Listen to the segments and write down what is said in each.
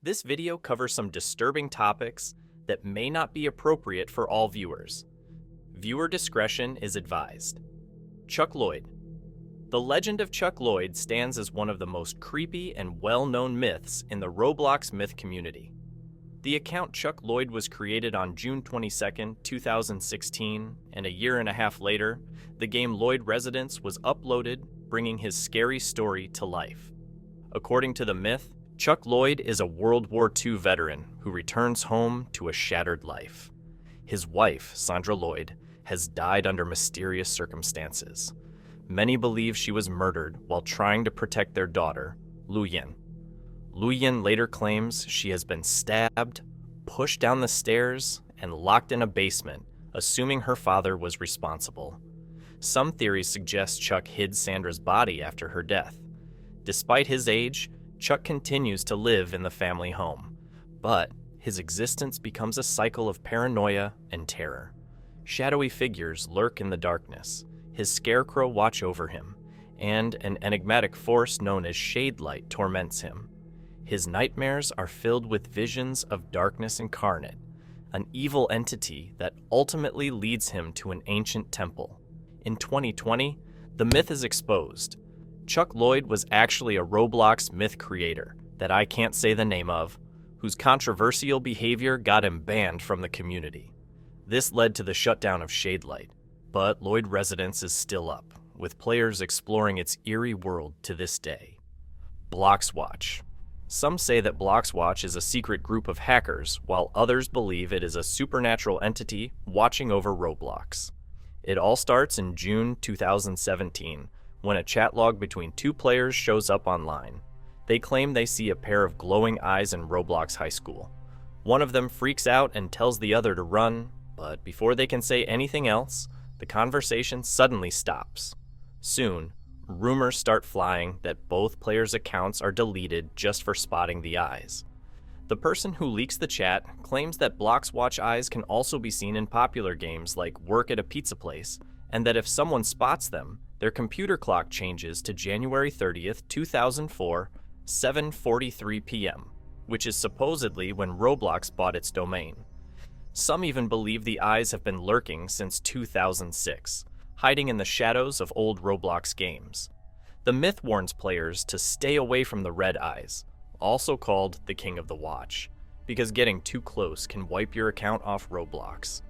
This video covers some disturbing topics that may not be appropriate for all viewers. Viewer discretion is advised. Chuck Lloyd. The legend of Chuck Lloyd stands as one of the most creepy and well-known myths in the Roblox myth community. The account Chuck Lloyd was created on June 22, 2016, and a year and a half later, the game Lloyd Residence was uploaded, bringing his scary story to life. According to the myth, Chuck Lloyd is a World War II veteran who returns home to a shattered life. His wife, Sandra Lloyd, has died under mysterious circumstances. Many believe she was murdered while trying to protect their daughter, Lu Yin. Lu Yin later claims she has been stabbed, pushed down the stairs, and locked in a basement, assuming her father was responsible. Some theories suggest Chuck hid Sandra's body after her death. Despite his age, Chuck continues to live in the family home, but his existence becomes a cycle of paranoia and terror. Shadowy figures lurk in the darkness, his scarecrow watch over him, and an enigmatic force known as shade light torments him. His nightmares are filled with visions of darkness incarnate, an evil entity that ultimately leads him to an ancient temple. In 2020, the myth is exposed. Chuck Lloyd was actually a Roblox myth creator that I can't say the name of, whose controversial behavior got him banned from the community. This led to the shutdown of Shadelight, but Lloyd Residence is still up, with players exploring its eerie world to this day. Blox Watch. Some say that Blox Watch is a secret group of hackers, while others believe it is a supernatural entity watching over Roblox. It all starts in June 2017, when a chat log between two players shows up online. They claim they see a pair of glowing eyes in Roblox High School. One of them freaks out and tells the other to run, but before they can say anything else, the conversation suddenly stops. Soon, rumors start flying that both players' accounts are deleted just for spotting the eyes. The person who leaks the chat claims that Blox Watch eyes can also be seen in popular games like Work at a Pizza Place, and that if someone spots them, their computer clock changes to January 30th, 2004, 7:43 p.m., which is supposedly when Roblox bought its domain. Some even believe the eyes have been lurking since 2006, hiding in the shadows of old Roblox games. The myth warns players to stay away from the red eyes, also called the King of the Watch, because getting too close can wipe your account off Roblox.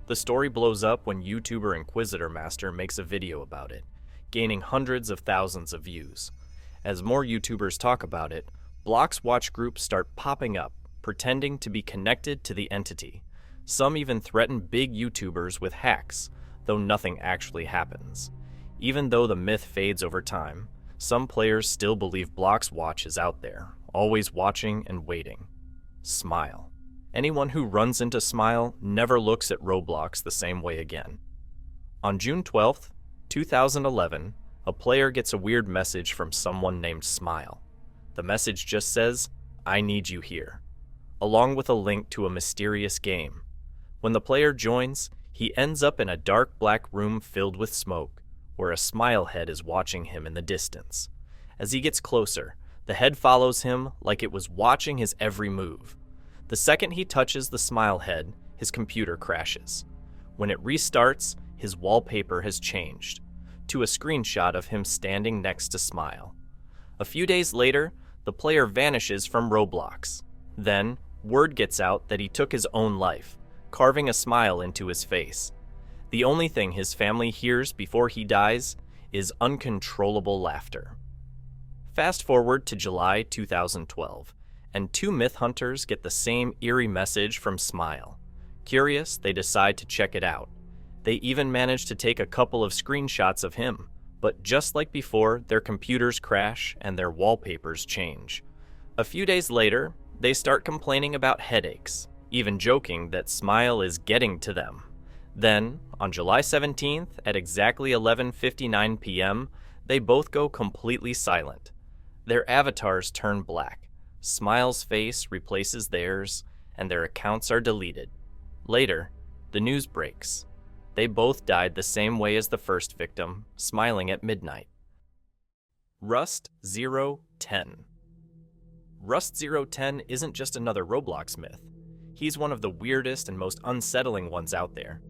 The story blows up when YouTuber Inquisitor Master makes a video about it, gaining hundreds of thousands of views. As more YouTubers talk about it, Blox Watch groups start popping up, pretending to be connected to the entity. Some even threaten big YouTubers with hacks, though nothing actually happens. Even though the myth fades over time, some players still believe Blox Watch is out there, always watching and waiting. Smile. Anyone who runs into Smile never looks at Roblox the same way again. On June 12th, 2011, a player gets a weird message from someone named Smile. The message just says, "I need you here," along with a link to a mysterious game. When the player joins, he ends up in a dark black room filled with smoke, where a Smile head is watching him in the distance. As he gets closer, the head follows him like it was watching his every move. The second he touches the Smile head, his computer crashes. When it restarts, his wallpaper has changed to a screenshot of him standing next to Smile. A few days later, the player vanishes from Roblox. Then, word gets out that he took his own life, carving a smile into his face. The only thing his family hears before he dies is uncontrollable laughter. Fast forward to July 2012, and two myth hunters get the same eerie message from Smile. Curious, they decide to check it out. They even manage to take a couple of screenshots of him, but just like before, their computers crash and their wallpapers change. A few days later, they start complaining about headaches, even joking that Smile is getting to them. Then, on July 17th at exactly 11:59 p.m., they both go completely silent. Their avatars turn black, Smile's face replaces theirs, and their accounts are deleted. Later, the news breaks. They both died the same way as the first victim, smiling at midnight. Rust 010. Rust010 isn't just another Roblox myth. He's one of the weirdest and most unsettling ones out there.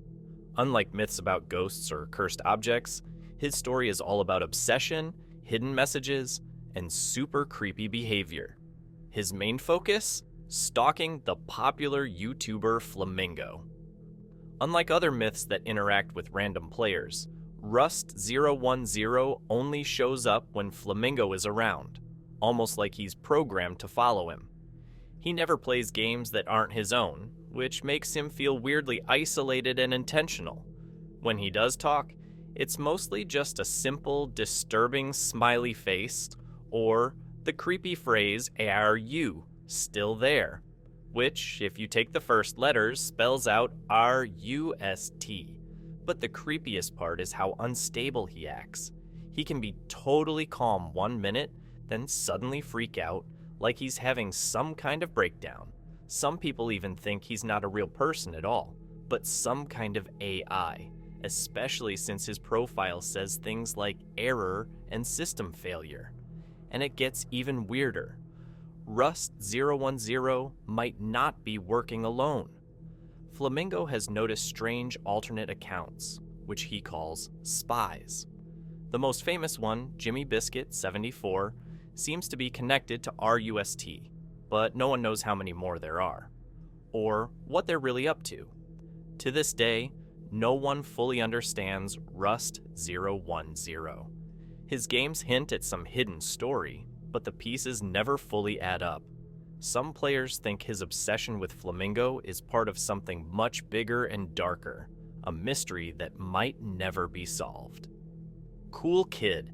Unlike myths about ghosts or cursed objects, his story is all about obsession, hidden messages, and super creepy behavior. His main focus? Stalking the popular YouTuber Flamingo. Unlike other myths that interact with random players, Rust010 only shows up when Flamingo is around, almost like he's programmed to follow him. He never plays games that aren't his own, which makes him feel weirdly isolated and intentional. When he does talk, it's mostly just a simple, disturbing smiley face or the creepy phrase, "Are you still there?" which, if you take the first letters, spells out R-U-S-T. But the creepiest part is how unstable he acts. He can be totally calm 1 minute, then suddenly freak out like he's having some kind of breakdown. Some people even think he's not a real person at all, but some kind of AI, especially since his profile says things like error and system failure. And it gets even weirder. Rust010 might not be working alone. Flamingo has noticed strange alternate accounts, which he calls spies. The most famous one, Jimmy Biscuit 74, seems to be connected to RUST, but no one knows how many more there are, or what they're really up to. To this day, no one fully understands Rust010. His games hint at some hidden story, but the pieces never fully add up. Some players think his obsession with Flamingo is part of something much bigger and darker, a mystery that might never be solved. Cool Kid.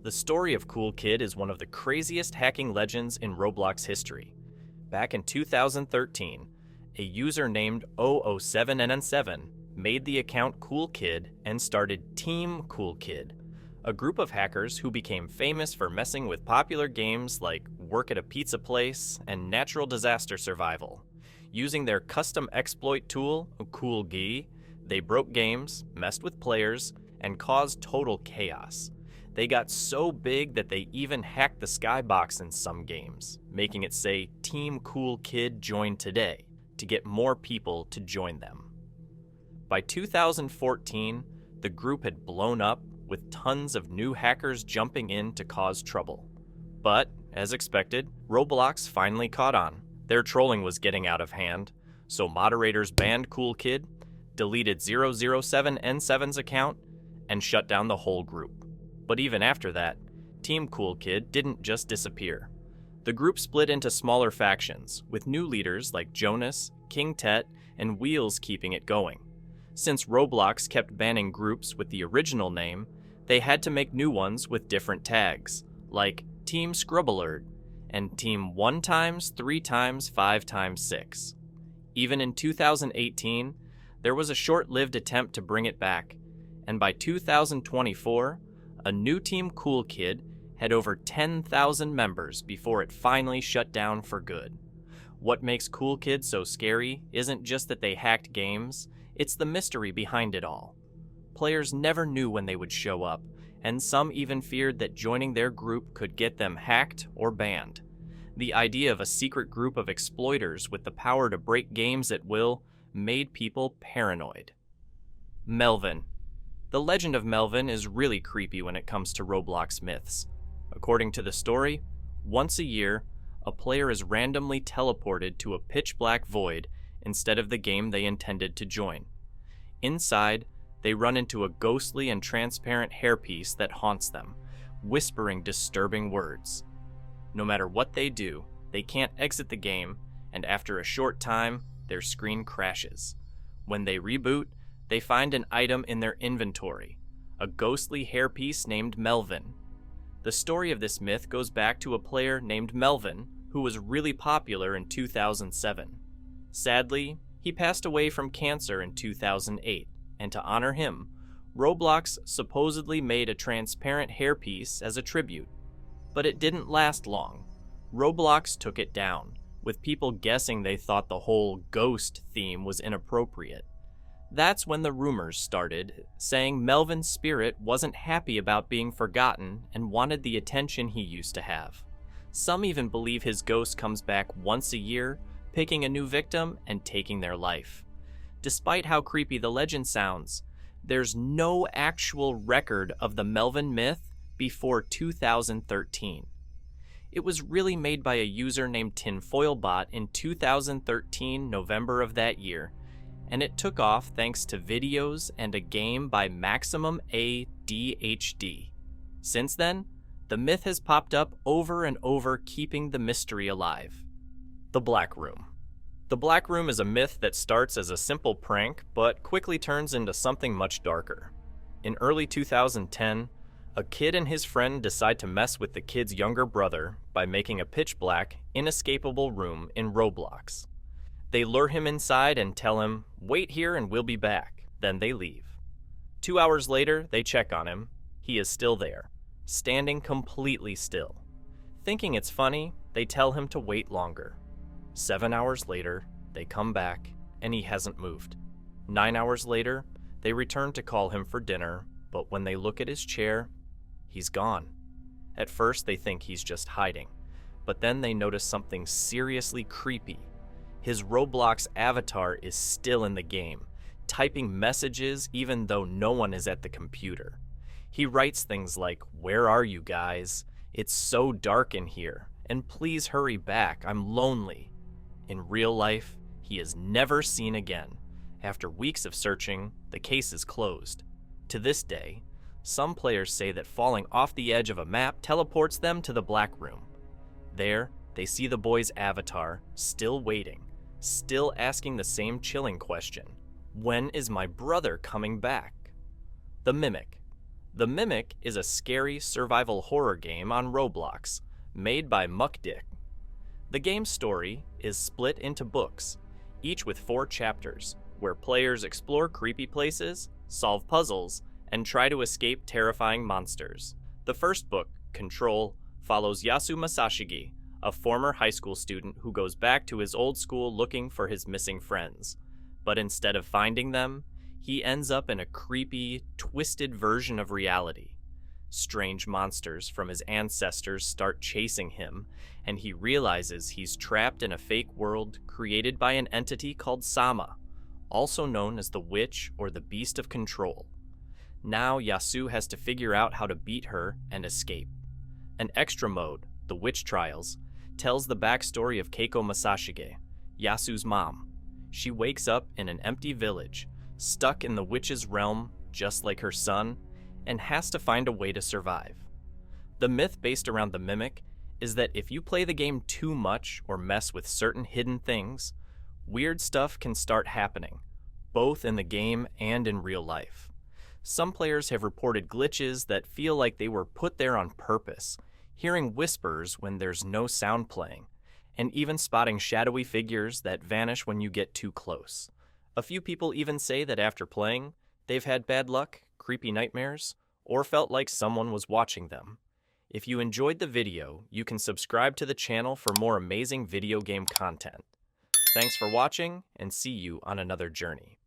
The story of Cool Kid is one of the craziest hacking legends in Roblox history. Back in 2013, a user named 007NN7 made the account Cool Kid and started Team Cool Kid, a group of hackers who became famous for messing with popular games like Work at a Pizza Place and Natural Disaster Survival. Using their custom exploit tool, Cool G, they broke games, messed with players, and caused total chaos. They got so big that they even hacked the skybox in some games, making it say Team Cool Kid join today to get more people to join them. By 2014, the group had blown up with tons of new hackers jumping in to cause trouble. But, as expected, Roblox finally caught on. Their trolling was getting out of hand, so moderators banned Cool Kid, deleted 007N7's account, and shut down the whole group. But even after that, Team Cool Kid didn't just disappear. The group split into smaller factions, with new leaders like Jonas, King Tet, and Wheels keeping it going. Since Roblox kept banning groups with the original name, they had to make new ones with different tags, like Team Scrubbalerd and Team 1x, 3x, 5x, 6. Even in 2018, there was a short-lived attempt to bring it back, and by 2024, a new Team Cool Kid had over 10,000 members before it finally shut down for good. What makes Cool Kid so scary isn't just that they hacked games, it's the mystery behind it all. Players never knew when they would show up, and some even feared that joining their group could get them hacked or banned. The idea of a secret group of exploiters with the power to break games at will made people paranoid. Melvin. The legend of Melvin is really creepy when it comes to Roblox myths. According to the story, once a year, a player is randomly teleported to a pitch-black void instead of the game they intended to join. Inside, they run into a ghostly and transparent hairpiece that haunts them, whispering disturbing words. No matter what they do, they can't exit the game, and after a short time, their screen crashes. When they reboot, they find an item in their inventory, a ghostly hairpiece named Melvin. The story of this myth goes back to a player named Melvin, who was really popular in 2007. Sadly, he passed away from cancer in 2008, and to honor him, Roblox supposedly made a transparent hairpiece as a tribute. But it didn't last long. Roblox took it down, with people guessing they thought the whole ghost theme was inappropriate. That's when the rumors started, saying Melvin's spirit wasn't happy about being forgotten and wanted the attention he used to have. Some even believe his ghost comes back once a year, picking a new victim and taking their life. Despite how creepy the legend sounds, there's no actual record of the Melvin myth before 2013. It was really made by a user named Tinfoilbot in 2013, November of that year, and it took off thanks to videos and a game by Maximum ADHD. Since then, the myth has popped up over and over, keeping the mystery alive. The Black Room. The Black Room is a myth that starts as a simple prank, but quickly turns into something much darker. In early 2010, a kid and his friend decide to mess with the kid's younger brother by making a pitch-black, inescapable room in Roblox. They lure him inside and tell him, "Wait here and we'll be back." Then they leave. 2 hours later, they check on him. He is still there, standing completely still. Thinking it's funny, they tell him to wait longer. 7 hours later, they come back, and he hasn't moved. 9 hours later, they return to call him for dinner, but when they look at his chair, he's gone. At first, they think he's just hiding, but then they notice something seriously creepy. His Roblox avatar is still in the game, typing messages even though no one is at the computer. He writes things like, "Where are you guys? It's so dark in here, and please hurry back, I'm lonely." In real life, he is never seen again. After weeks of searching, the case is closed. To this day, some players say that falling off the edge of a map teleports them to the Black Room. There, they see the boy's avatar, still waiting, still asking the same chilling question: "When is my brother coming back?" The Mimic. The Mimic is a scary survival horror game on Roblox, made by Muckdick. The game's story is split into books, each with 4 chapters, where players explore creepy places, solve puzzles, and try to escape terrifying monsters. The first book, Control, follows Yasu Masashigi, a former high school student who goes back to his old school looking for his missing friends. But instead of finding them, he ends up in a creepy, twisted version of reality. Strange monsters from his ancestors start chasing him, and he realizes he's trapped in a fake world created by an entity called Sama, also known as the Witch or the Beast of Control. Now Yasu has to figure out how to beat her and escape. An extra mode, the Witch Trials, tells the backstory of Keiko Masashige, Yasu's mom. She wakes up in an empty village, stuck in the witch's realm, just like her son, and has to find a way to survive. The myth based around the Mimic is that if you play the game too much or mess with certain hidden things, weird stuff can start happening, both in the game and in real life. Some players have reported glitches that feel like they were put there on purpose, hearing whispers when there's no sound playing, and even spotting shadowy figures that vanish when you get too close. A few people even say that after playing, they've had bad luck, creepy nightmares, or felt like someone was watching them. If you enjoyed the video, you can subscribe to the channel for more amazing video game content. Thanks for watching, and see you on another journey.